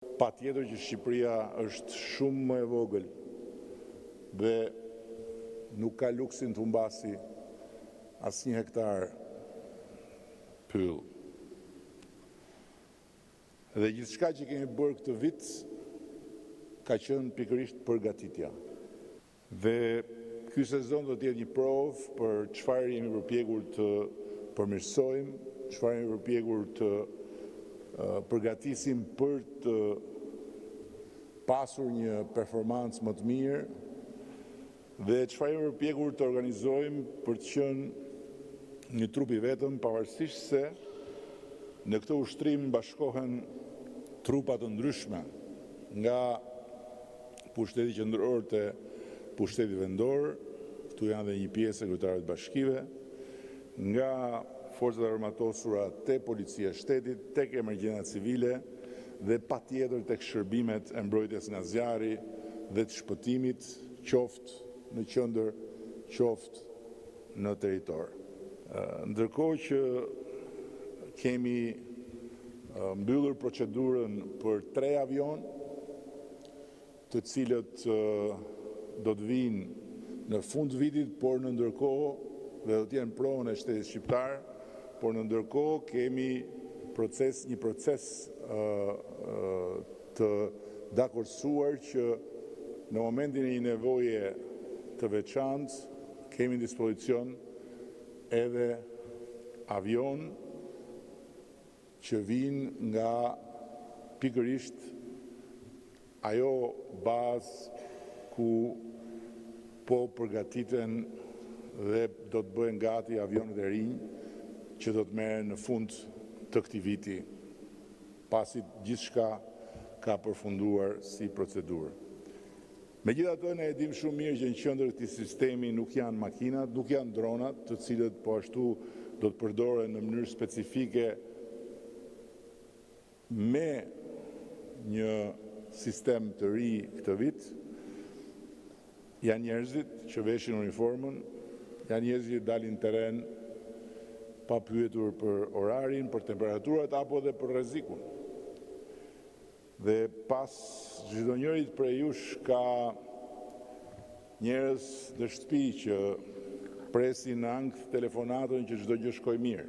Patjetër që Shqipëria është shumë më e vogël dhe nuk ka luksin të humbasi asnjë hektar pyll. Dhe gjithçka që kemi bërë këtë vit ka qenë pikërisht përgatitja. Dhe ky sezon do të jetë një provë për çfarë jemi përpjekur të përmirësojmë, çfarë jemi përpjekur të përgatisim për të pasur një performancë më të mirë dhe çfarë jemi përpjekur të organizojmë për të qenë një trup i vetëm, pavarësisht se në këtë ushtrim bashkohen trupa të ndryshme nga pushteti qendror te pushteti vendor, këtu janë dhe një pjesë e kryetarëve të bashkive, nga forcat armatosura te policia e shtetit, tek emergjenca civile dhe patjetër tek shërbimet e mbrojtjes nga zjarri dhe të shpëtimit, qoftë në qendër, qoftë në territor. Ndërkohë që kemi mbyllur procedurën për 3 avion, të cilët do të vinë në fund vitit, por në ndërkohë dhe do të jenë pronën e shtetit shqiptar, por në ndërkohë kemi një proces të dakordsuar që në momentin e një nevoje të veçantë kemi në dispozicion edhe avion që vinë nga pikërisht ajo bazë ku po përgatiten dhe do të bëhen gati avionet e rinj që do të merren në fund të këtij viti, pasi gjithçka ka përfunduar si procedurë. Megjithatë, ne e dim shumë mirë që në qendër të këtij sistemi nuk janë makinat, nuk janë dronat, të cilët po ashtu do të përdoren në mënyrë specifike me një sistem të ri këtë vit. Janë njerëzit që veshin uniformën, janë njerëzit që dalin në terren pa pyetur për orarin, për temperaturat apo dhe për rrezikun. Dhe pas çdo njërit prej jush ka njerëz në shtëpi që presin në ankth telefonatën që çdo gjë shkojë mirë.